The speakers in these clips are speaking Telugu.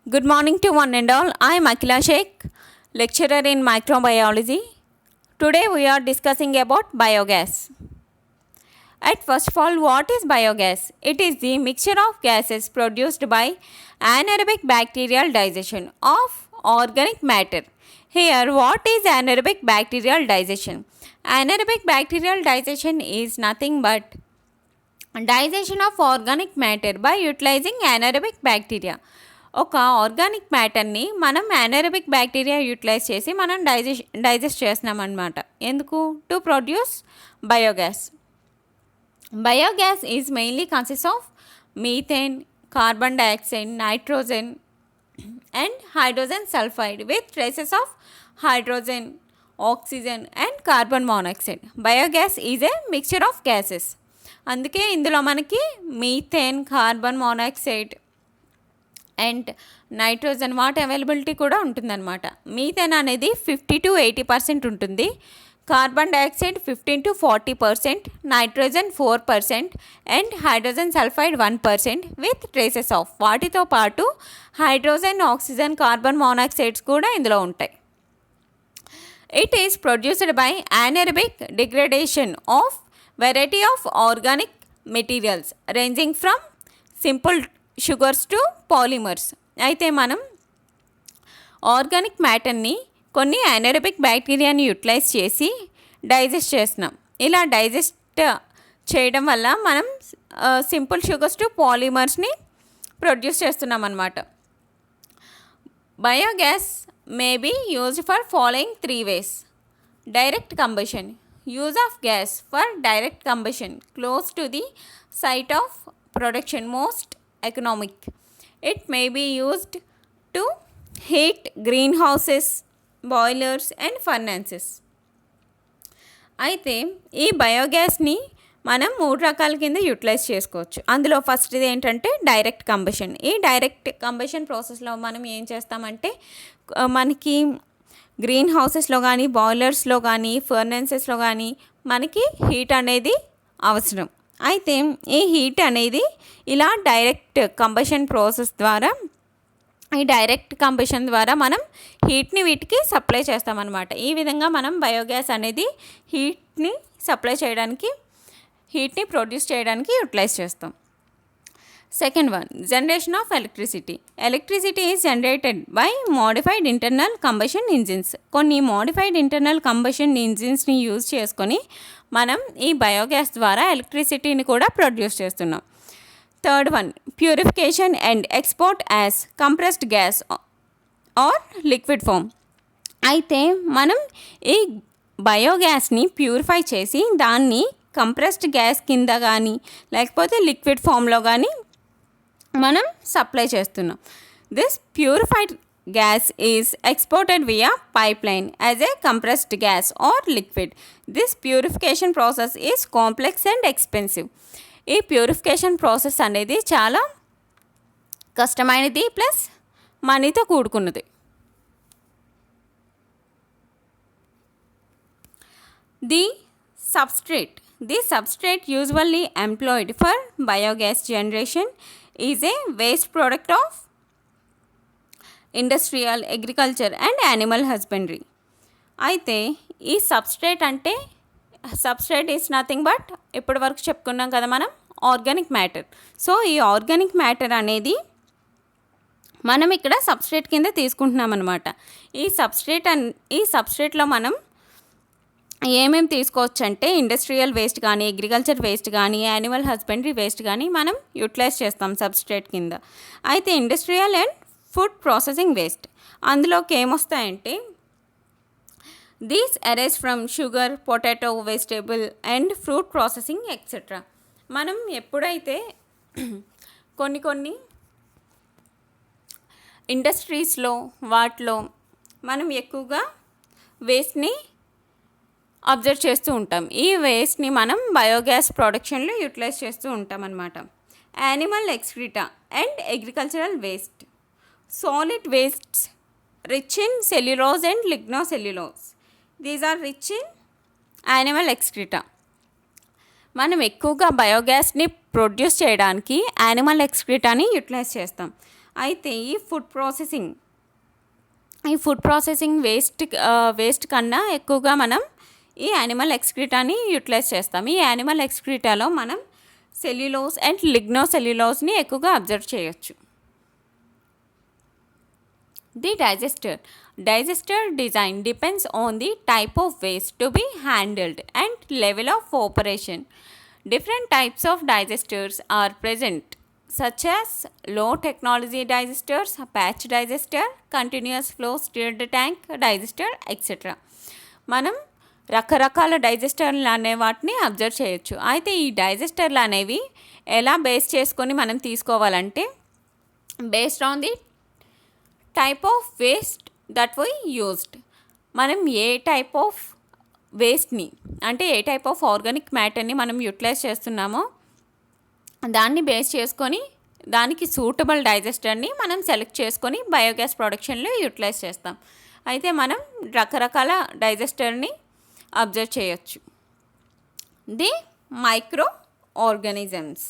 Good morning to one and all. I am Akila Sheikh, lecturer in microbiology. Today we are discussing about biogas. At first of all, what is biogas? It is the mixture of gases produced by anaerobic bacterial digestion of organic matter. Here, what is anaerobic bacterial digestion? Anaerobic bacterial digestion is nothing but digestion of organic matter by utilizing anaerobic bacteria. ఒక ఆర్గానిక్ మ్యాటర్ని మనం anaerobic బ్యాక్టీరియా యూటిలైజ్ చేసి మనం డైజెస్ట్ చేస్తున్నాం అనమాట. ఎందుకు? To produce biogas. Biogas is mainly consist of methane, carbon dioxide, nitrogen and hydrogen sulphide with traces of hydrogen, oxygen and carbon monoxide. Biogas is a mixture of gases. అందుకే ఇందులో మనకి methane, carbon monoxide and nitrogen వాటి అవైలబిలిటీ కూడా ఉంటుందన్నమాట. మీథేన్ అనేది 50-80% ఉంటుంది, carbon dioxide 15-40%, nitrogen 4% and hydrogen sulphide 1% with traces of. వాటితో పాటు హైడ్రోజన్, ఆక్సిజన్, కార్బన్ మోనాక్సైడ్స్ కూడా ఇందులో ఉంటాయి. It is produced by anaerobic degradation of variety of organic materials ranging from simple sugars to polymers. అయితే మనం ఆర్గానిక్ మ్యాటర్ని కొన్ని anaerobic బ్యాక్టీరియాని యూటిలైజ్ చేసి డైజెస్ట్ చేస్తున్నాం. ఇలా డైజెస్ట్ చేయడం వల్ల మనం సింపుల్ షుగర్స్ టు పాలిమర్స్ని ప్రొడ్యూస్ చేస్తున్నాం అన్నమాట. Biogas may be used for following 3 ways. Direct combustion. Use of gas for direct combustion close to the site of production most economic. It may be used to heat greenhouses, boilers and furnaces. అయితే ఈ బయోగ్యాస్ని మనం 3 రకాల కింద యూటిలైజ్ చేసుకోవచ్చు. అందులో ఫస్ట్ ఇది ఏంటంటే డైరెక్ట్ కంబషన్. ఈ డైరెక్ట్ కంబషన్ ప్రాసెస్లో మనం ఏం చేస్తామంటే మనకి గ్రీన్ హౌసెస్లో కానీ, బాయిలర్స్లో కానీ, ఫర్నాన్సెస్లో కానీ మనకి హీట్ అనేది అవసరం. అయితే ఈ హీట్ అనేది ఇలా డైరెక్ట్ కంబషన్ ప్రాసెస్ ద్వారా, ఈ డైరెక్ట్ కంబషన్ ద్వారా మనం హీట్ని వీటికి సప్లై చేస్తామన్నమాట. ఈ విధంగా మనం బయోగ్యాస్ అనేది హీట్ని సప్లై చేయడానికి, హీట్ని ప్రొడ్యూస్ చేయడానికి యూటిలైజ్ చేస్తాం. Second one, generation of electricity. Electricity is generated by modified internal combustion engines. కొన్ని మోడిఫైడ్ ఇంటర్నల్ కంబషన్ ఇంజిన్స్ని యూజ్ చేసుకొని మనం ఈ బయోగ్యాస్ ద్వారా ఎలక్ట్రిసిటీని కూడా ప్రొడ్యూస్ చేస్తున్నాం. Third one, purification and export as compressed gas or liquid form. అయితే మనం ఈ బయోగ్యాస్ని ప్యూరిఫై చేసి దాన్ని కంప్రెస్డ్ గ్యాస్ కింద కానీ లేకపోతే లిక్విడ్ ఫామ్లో కానీ మనం సప్లై చేస్తున్నాం. This purified gas is exported via pipeline as a compressed gas or liquid. This purification process is complex and expensive. ఈ ప్యూరిఫికేషన్ ప్రాసెస్ అనేది చాలా కష్టమైనది ప్లస్ మనీతో కూడుకున్నది. The substrate usually employed for biogas generation is a waste product of industrial, agriculture and animal husbandry. అయితే ఈ సబ్స్ట్రేట్ అంటే సబ్స్ట్రేట్ ఈజ్ నథింగ్ బట్ ఇప్పటి వరకు చెప్పుకున్నాం కదా మనం ఆర్గానిక్ మ్యాటర్. సో ఈ ఆర్గానిక్ మ్యాటర్ అనేది మనం ఇక్కడ సబ్స్ట్రేట్ కింద తీసుకుంటున్నాం అనమాట. ఈ సబ్స్ట్రేట్లో మనం ఏమేమి తీసుకోవచ్చు అంటే ఇండస్ట్రియల్ వేస్ట్ కానీ, అగ్రికల్చర్ వేస్ట్ కానీ, యానిమల్ హస్బెండరీ వేస్ట్ కానీ మనం యూటిలైజ్ చేస్తాం సబ్స్ట్రేట్ కింద. అయితే industrial and food processing waste అందులోకి ఏమొస్తాయంటే these arise from sugar, potato, vegetable and fruit processing etcetera. మనం ఎప్పుడైతే కొన్ని ఇండస్ట్రీస్లో వాటిలో మనం ఎక్కువగా వేస్ట్ని అబ్జర్వ్ చేస్తూ ఉంటాం. ఈ వేస్ట్ని మనం బయోగ్యాస్ ప్రొడక్షన్లో యూటిలైజ్ చేస్తూ ఉంటాం అన్నమాట. Animal excreta and agricultural waste. Solid wastes rich in cellulose and lignocellulose. These are rich in animal excreta. మనం ఎక్కువగా బయోగ్యాస్ని ప్రొడ్యూస్ చేయడానికి యానిమల్ ఎక్స్క్రీటాని యూటిలైజ్ చేస్తాం. అయితే ఈ ఫుడ్ ప్రాసెసింగ్ వేస్ట్ కన్నా ఎక్కువగా మనం ఈ యానిమల్ ఎక్స్క్రీటాని యూటిలైజ్ చేస్తాం. ఈ యానిమల్ ఎక్స్క్రీటాలో మనం సెల్యులోజ్ అండ్ లిగ్నోసెల్యులోజ్ని ఎక్కువగా అబ్జర్వ్ చేయొచ్చు. The digester design depends on the type of waste to be handled and level of operation. Different types of digesters are present, such as low technology digesters, patch digester, continuous flow stirred tank digester, etc. మనం రకరకాల డైజెస్టర్లు అనే వాటిని అబ్జర్వ్ చేయొచ్చు. అయితే ఈ డైజెస్టర్లు అనేవి ఎలా బేస్ చేసుకొని మనం తీసుకోవాలంటే, based on the type of waste that we used. మనం ఏ టైప్ ఆఫ్ వేస్ట్ని, అంటే ఏ టైప్ ఆఫ్ ఆర్గానిక్ మ్యాటర్ని మనం యూటిలైజ్ చేస్తున్నామో దాన్ని బేస్ చేసుకొని దానికి సూటబుల్ డైజెస్టర్ని మనం సెలెక్ట్ చేసుకొని బయోగ్యాస్ ప్రొడక్షన్లో యూటిలైజ్ చేస్తాం. అయితే మనం రకరకాల డైజెస్టర్ని అబ్జర్వ్ చేయొచ్చు. The micro organisms.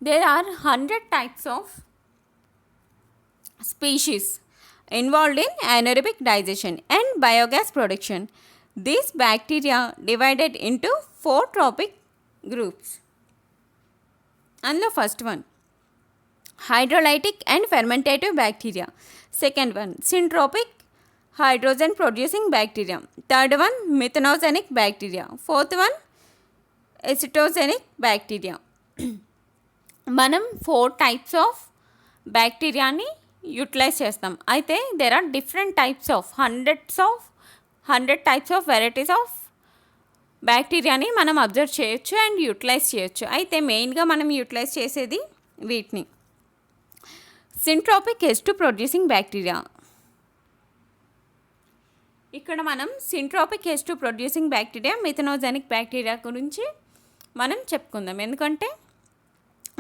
There are 100 types of species involved in anaerobic digestion and biogas production. These bacteria divided into 4 trophic groups. And the first one, hydrolytic and fermentative bacteria. Second one, syntropic hydrogen producing bacteria. Third one, methanogenic bacteria. Fourth one, acetogenic bacteria. మనం 4 types ఆఫ్ బ్యాక్టీరియాని యూటిలైజ్ చేస్తాం. అయితే there are different types of 100 types of varieties of బ్యాక్టీరియాని మనం అబ్జర్వ్ చేయొచ్చు అండ్ యూటిలైజ్ చేయొచ్చు. అయితే మెయిన్గా మనం యూటిలైజ్ చేసేది వీటిని. సింట్రోపిక్ H2 ప్రొడ్యూసింగ్ బ్యాక్టీరియా. ఇక్కడ మనం సింట్రోపిక్ H2 ప్రొడ్యూసింగ్ బ్యాక్టీరియా, మిథనోజెనిక్ బ్యాక్టీరియా గురించి మనం చెప్పుకుందాం. ఎందుకంటే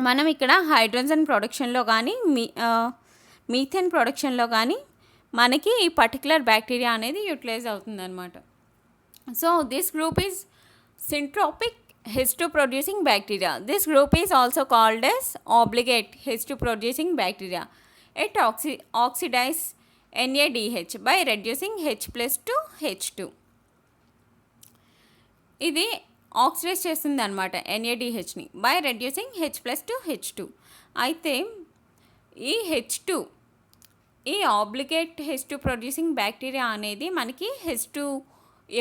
మనం ఇక్కడ హైడ్రోజన్ ప్రొడక్షన్లో కానీ మీథేన్ ప్రొడక్షన్లో కానీ మనకి ఈ పర్టికులర్ బ్యాక్టీరియా అనేది యూటిలైజ్ అవుతుందన్నమాట. So this group is syntrophic H2 producing bacteria. This group is also called as obligate H2 producing bacteria. It oxidize NADH by reducing H plus to H2. ఇది ఆక్సిడైజ్ చేస్తుంది అనమాట NADHని by reducing H plus to H2. అయితే ఈ H2, ఈ ఆబ్లిగేట్ H2 ప్రొడ్యూసింగ్ బ్యాక్టీరియా అనేది మనకి H2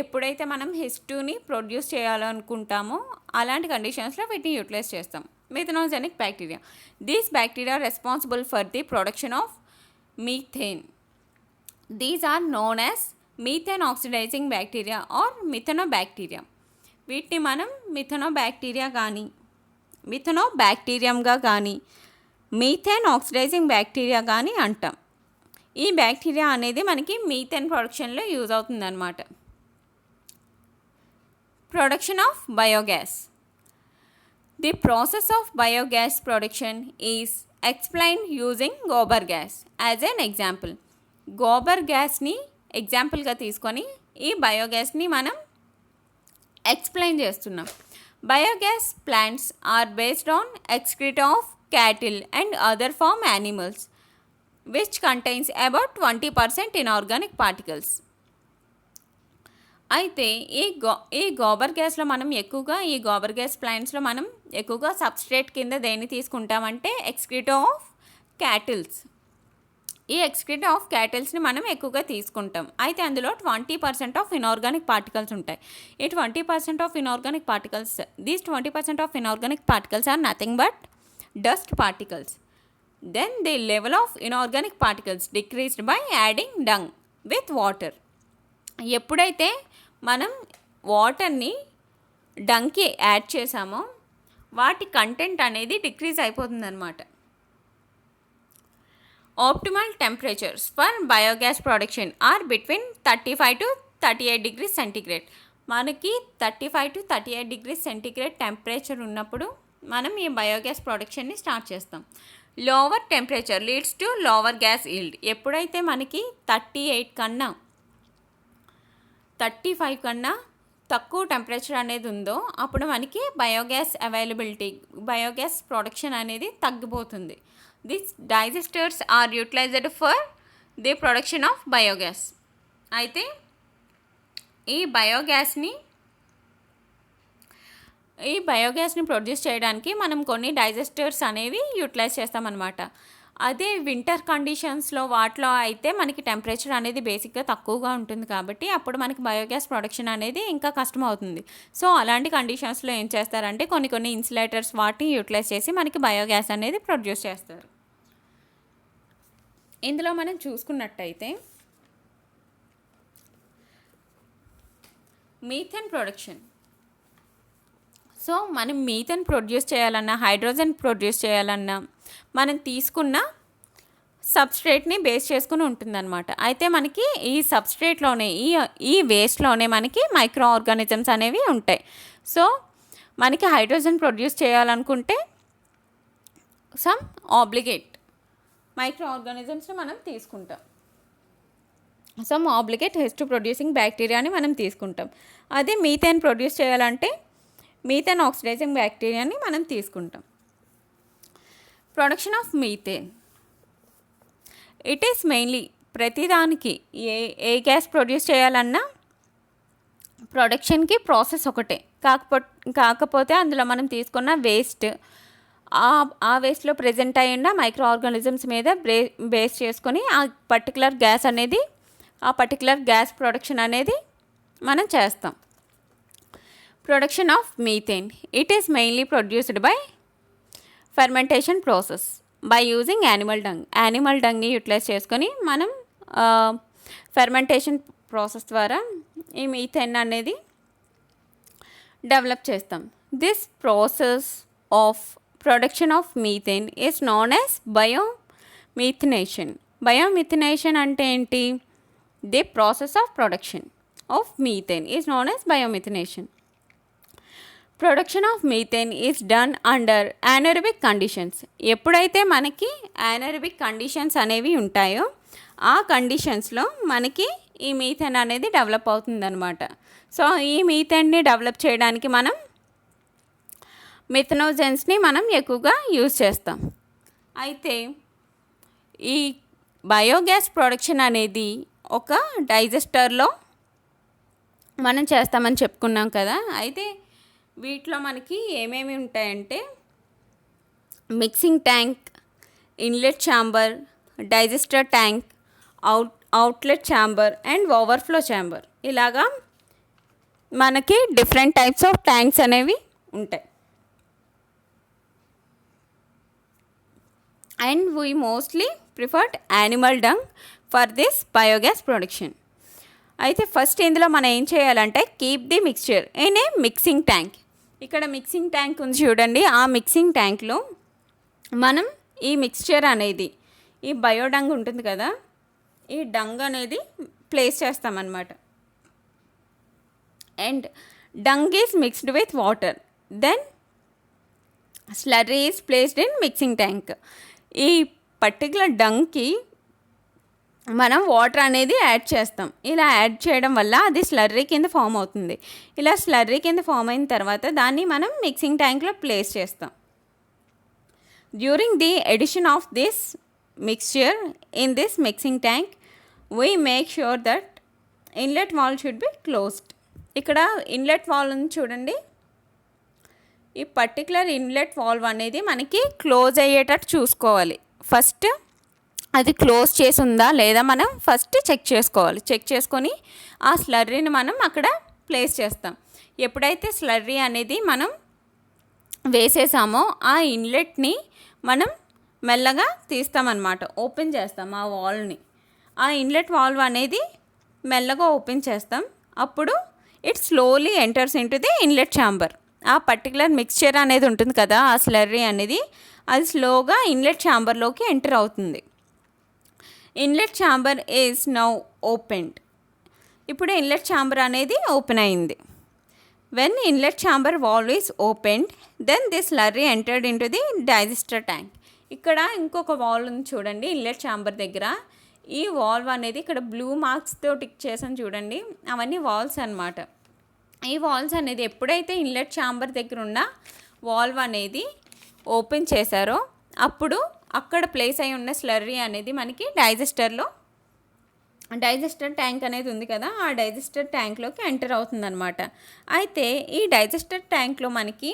ఎప్పుడైతే మనం H2ని ప్రొడ్యూస్ చేయాలనుకుంటామో అలాంటి కండిషన్స్లో వీటిని యూటిలైజ్ చేస్తాం. Methanogenic bacteria. These bacteria responsible for the production of methane. These are known as methane oxidising bacteria or methanobacteria. వీటిని మనం మిథనోబ్యాక్టీరియంగా కానీ మీథేన్ ఆక్సిడైజింగ్ బ్యాక్టీరియా కానీ అంటాం. ఈ బ్యాక్టీరియా అనేది మనకి మీథేన్ ప్రొడక్షన్లో యూజ్ అవుతుందన్నమాట. Production of biogas. The process of biogas production is explained using gobar gas as an example. Gobar గ్యాస్ని ఎగ్జాంపుల్గా తీసుకొని ఈ బయోగ్యాస్ని మనం ఎక్స్ప్లెయిన్ చేస్తున్నాం. Biogas plants are based on excreta of cattle and other farm animals which contains about 20% inorganic particles. అయితే ఈ గోబర్ గ్యాస్లో మనం ఎక్కువగా ఈ గోబర్ గ్యాస్ ప్లాంట్స్లో మనం ఎక్కువగా సబ్స్ట్రేట్ కింద దేన్ని తీసుకుంటామంటే excreta ఆఫ్ క్యాటిల్స్. ఈ excreta ఆఫ్ క్యాటిల్స్ని మనం ఎక్కువగా తీసుకుంటాం. అయితే అందులో 20% ఆఫ్ ఇనార్గానిక్ పార్టికల్స్ ఉంటాయి. ఈ 20% of inorganic particles, these 20% of inorganic particles are nothing but dust particles. Then the level of inorganic particles decreased by adding dung with water. ఎప్పుడైతే మనం వాటర్ని డంగ్కి యాడ్ చేసామో వాటి కంటెంట్ అనేది డిక్రీజ్ అయిపోతుందన్నమాట. Optimal temperatures for biogas production are between 35 to 38 degrees centigrade. మనకి 35 to 38 degrees సెంటీగ్రేడ్ టెంపరేచర్ ఉన్నప్పుడు మనం ఈ బయోగ్యాస్ ప్రొడక్షన్ని స్టార్ట్ చేస్తాం. Lower temperature leads to lower gas yield. ఎప్పుడైతే మనకి 35 కన్నా తక్కువ టెంపరేచర్ అనేది ఉందో అప్పుడు మనకి బయోగ్యాస్ ప్రొడక్షన్ అనేది తగ్గిపోతుంది. This digesters are utilised for the production of biogas. అయితే ఈ బయోగ్యాస్ని ప్రొడ్యూస్ చేయడానికి మనం కొన్ని డైజెస్టర్స్ అనేవి యూటిలైజ్ చేస్తామన్నమాట. అదే వింటర్ కండిషన్స్లో వాటిలో అయితే మనకి టెంపరేచర్ అనేది బేసిక్గా తక్కువగా ఉంటుంది కాబట్టి అప్పుడు మనకి బయోగ్యాస్ ప్రొడక్షన్ అనేది ఇంకా కష్టం అవుతుంది. సో అలాంటి కండిషన్స్లో ఏం చేస్తారంటే కొన్ని ఇన్సులేటర్స్ వాటిని యూటిలైజ్ చేసి మనకి బయోగ్యాస్ అనేది ప్రొడ్యూస్ చేస్తారు. ఇందులో మనం చూసుకున్నట్టయితే మీథేన్ ప్రొడక్షన్. సో మనం మీథేన్ ప్రొడ్యూస్ చేయాలన్నా, హైడ్రోజన్ ప్రొడ్యూస్ చేయాలన్నా మనం తీసుకున్న సబ్స్ట్రేట్ని బేస్ చేసుకుని ఉంటుందన్నమాట. అయితే మనకి ఈ సబ్స్ట్రేట్లోనే ఈ వేస్ట్లోనే మనకి మైక్రో ఆర్గానిజమ్స్ అనేవి ఉంటాయి. సో మనకి హైడ్రోజన్ ప్రొడ్యూస్ చేయాలనుకుంటే సమ్ ఆబ్లిగేట్ మైక్రో ఆర్గానిజమ్స్ని మనం తీసుకుంటాం. Some obligate H two producing బ్యాక్టీరియాని మనం తీసుకుంటాం. అదే మీథేన్ ప్రొడ్యూస్ చేయాలంటే మీథేన్ ఆక్సిడైజింగ్ బ్యాక్టీరియాని మనం తీసుకుంటాం. Production of methane, it is mainly ప్రతిదానికి ఏ గ్యాస్ ప్రొడ్యూస్ చేయాలన్నా ప్రొడక్షన్కి ప్రాసెస్ ఒకటే. కాకపోతే అందులో మనం తీసుకున్న వేస్ట్, ఆ వేస్ట్లో ప్రజెంట్ అయ్యిండ మైక్రో ఆర్గానిజమ్స్ మీద బేస్ చేసుకొని ఆ పర్టికులర్ గ్యాస్ ప్రొడక్షన్ అనేది మనం చేస్తాం. Production of methane, it is mainly produced by fermentation process by using animal డంగ్ని యూటిలైజ్ చేసుకొని మనం ఫెర్మెంటేషన్ ప్రాసెస్ ద్వారా ఈ మీథేన్ అనేది డెవలప్ చేస్తాం. This process of production of methane is known as biomethanation. Biomethanation అంటే ఏంటి? The process of production of methane is known as biomethanation. Production of methane is done under anaerobic conditions. ఎప్పుడైతే మనకి anaerobic కండిషన్స్ అనేవి ఉంటాయో ఆ కండిషన్స్లో మనకి ఈ మీథేన్ అనేది డెవలప్ అవుతుందన్నమాట. సో ఈ మీథేన్ని డెవలప్ చేయడానికి మనం మిథనోజెన్స్ని మనం ఎక్కువగా యూజ్ చేస్తాం. అయితే ఈ బయోగ్యాస్ ప్రొడక్షన్ అనేది ఒక డైజెస్టర్లో మనం చేస్తామని చెప్పుకున్నాం కదా. అయితే వీటిలో మనకి ఏమేమి ఉంటాయంటే mixing tank, inlet chamber, digester tank, outlet chamber and overflow chamber. ఇలాగా మనకి డిఫరెంట్ టైప్స్ ఆఫ్ ట్యాంక్స్ అనేవి ఉంటాయి. And we mostly preferred animal dung for this biogas production. అయితే ఫస్ట్ ఇందులో మనం ఏం చేయాలంటే keep the mixture in a mixing tank. ఇక్కడ మిక్సింగ్ ట్యాంక్ ఉంది చూడండి. ఆ మిక్సింగ్ ట్యాంక్లో మనం ఈ మిక్స్చర్ అనేది, ఈ బయోడంగ్ ఉంటుంది కదా, ఈ డంగ్ అనేది ప్లేస్ చేస్తామన్నమాట. And dung is mixed with water. Then slurry is placed in mixing tank. ఈ పర్టికులర్ డంగ్కి మనం వాటర్ అనేది యాడ్ చేస్తాం. ఇలా యాడ్ చేయడం వల్ల అది స్లర్రీ కింద ఫామ్ అవుతుంది. ఇలా స్లర్రీ కింద ఫామ్ అయిన తర్వాత దాన్ని మనం మిక్సింగ్ ట్యాంక్లో ప్లేస్ చేస్తాం. During the addition of this mixture in this mixing tank we make sure that inlet valve should be closed. ఇక్కడ ఇన్లెట్ వాల్ ఉంది చూడండి. ఈ పర్టికులర్ ఇన్లెట్ వాల్వ్ అనేది మనకి క్లోజ్ అయ్యేటట్టు చూసుకోవాలి. ఫస్ట్ అది క్లోజ్ చేసి ఉందా లేదా మనం ఫస్ట్ చెక్ చేసుకోవాలి. చెక్ చేసుకొని ఆ స్లర్రీని మనం అక్కడ ప్లేస్ చేస్తాం. ఎప్పుడైతే స్లర్రీ అనేది మనం వేసేసామో ఆ ఇన్లెట్ని మనం మెల్లగా తీస్తామన్నమాట, ఓపెన్ చేస్తాం ఆ వాల్ని. ఆ ఇన్లెట్ వాల్వ్ అనేది మెల్లగా ఓపెన్ చేస్తాం. అప్పుడు it slowly enters into the inlet chamber. ఆ పర్టికులర్ మిక్స్చర్ అనేది ఉంటుంది కదా, ఆ స్లర్రీ అనేది అది స్లోగా ఇన్లెట్ ఛాంబర్లోకి ఎంటర్ అవుతుంది. Inlet chamber is now opened. ఇప్పుడు ఇన్లెట్ ఛాంబర్ అనేది ఓపెన్ అయింది. When inlet chamber valve is opened then this slurry entered into the digester tank. ఇక్కడ ఇంకొక వాల్వ్ ఉంది చూడండి ఇన్లెట్ ఛాంబర్ దగ్గర. ఈ వాల్వ్ అనేది ఇక్కడ బ్లూ మార్క్స్తో టిక్ చేసాను చూడండి, అవన్నీ వాల్వ్స్ అన్నమాట. ఈ వాల్వ్స్ అనేది ఎప్పుడైతే ఇన్లెట్ ఛాంబర్ దగ్గర ఉన్న వాల్వ్ అనేది ఓపెన్ చేశారో అప్పుడు అక్కడ ప్లేస్ అయి ఉన్న స్లర్రీ అనేది మనకి డైజెస్టర్ ట్యాంక్ అనేది ఉంది కదా, ఆ డైజెస్టర్ ట్యాంక్లోకి ఎంటర్ అవుతుందన్నమాట. అయితే ఈ డైజెస్టర్ ట్యాంక్లో మనకి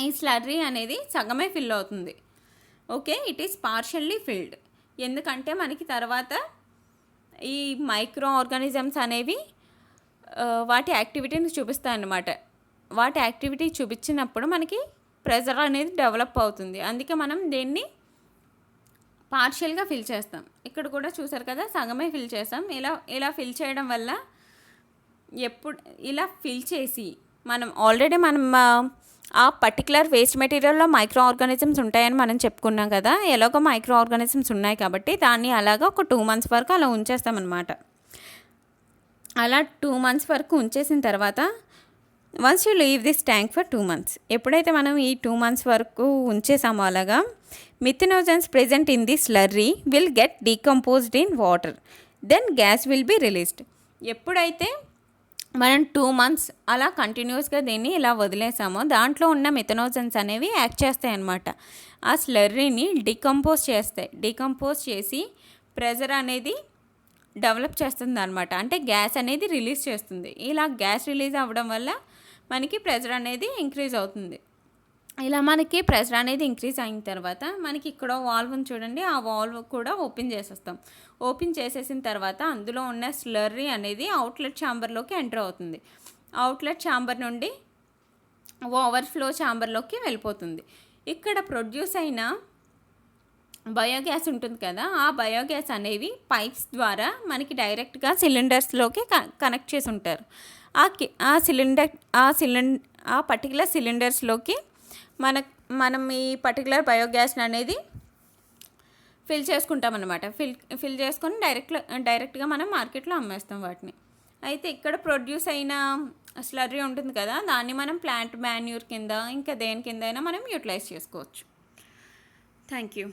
ఈ స్లర్రీ అనేది సగమే ఫిల్ అవుతుంది. Okay, it is partially filled. ఎందుకంటే మనకి తర్వాత ఈ మైక్రో ఆర్గానిజమ్స్ అనేవి వాటి యాక్టివిటీని చూపిస్తాయన్నమాట. వాటి యాక్టివిటీ చూపించినప్పుడు మనకి ప్రెజర్ అనేది డెవలప్ అవుతుంది. అందుకే మనం దీన్ని పార్షియల్గా ఫిల్ చేస్తాం. ఇక్కడ కూడా చూసారు కదా, సగమే ఫిల్ చేస్తాం. ఇలా ఫిల్ చేయడం వల్ల ఇలా ఫిల్ చేసి మనం ఆ పర్టికులర్ వేస్ట్ మెటీరియల్లో మైక్రో ఆర్గానిజమ్స్ ఉంటాయని మనం చెప్పుకున్నాం కదా. ఎలాగో మైక్రో ఆర్గానిజమ్స్ ఉన్నాయి కాబట్టి దాన్ని అలాగా ఒక 2 months వరకు అలా ఉంచేస్తామన్నమాట. అలా 2 months వరకు ఉంచేసిన తర్వాత once you leave this tank for 2 months, ఎప్పుడైతే మనం ఈ 2 months వరకు ఉంచేసామో అలాగా methanogens present in the slurry will get decomposed in water, then gas will be released. ఎప్పుడైతే మనం 2 months అలా కంటిన్యూస్గా దీన్ని ఇలా వదిలేసామో దాంట్లో ఉన్న మిథనోజన్స్ అనేవి యాక్ట్ చేస్తాయి అన్నమాట. ఆ స్లర్రీని డీకంపోజ్ చేసి ప్రెజర్ అనేది డెవలప్ చేస్తుంది అనమాట. అంటే గ్యాస్ అనేది రిలీజ్ చేస్తుంది. ఇలా గ్యాస్ రిలీజ్ అవ్వడం వల్ల మనకి ప్రెజర్ అనేది ఇంక్రీజ్ అవుతుంది. ఇలా మనకి ప్రెషర్ అనేది ఇంక్రీజ్ అయిన తర్వాత మనకి ఇక్కడ వాల్వ్ ఉంది చూడండి, ఆ వాల్వ్ కూడా ఓపెన్ చేసేస్తాం. ఓపెన్ చేసేసిన తర్వాత అందులో ఉన్న స్లర్రీ అనేది అవుట్లెట్ ఛాంబర్లోకి ఎంటర్ అవుతుంది. అవుట్లెట్ ఛాంబర్ నుండి ఓవర్ఫ్లో ఛాంబర్లోకి వెళ్ళిపోతుంది. ఇక్కడ ప్రొడ్యూస్ అయిన బయోగ్యాస్ ఉంటుంది కదా, ఆ బయోగ్యాస్ అనేవి పైప్స్ ద్వారా మనకి డైరెక్ట్గా సిలిండర్స్లోకి కనెక్ట్ చేసి ఉంటారు. ఆ పర్టికులర్ సిలిండర్స్లోకి మనం ఈ పర్టికులర్ బయోగ్యాస్ని అనేది ఫిల్ చేసుకుంటాం అన్నమాట. ఫిల్ చేసుకొని డైరెక్ట్గా మనం మార్కెట్లో అమ్మేస్తాం వాటిని. అయితే ఇక్కడ ప్రొడ్యూస్ అయిన స్లర్రీ ఉంటుంది కదా, దాన్ని మనం ప్లాంట్ మాన్యూర్ కింద ఇంకా దేని కింద అయినా మనం యూటిలైజ్ చేసుకోవచ్చు. Thank you.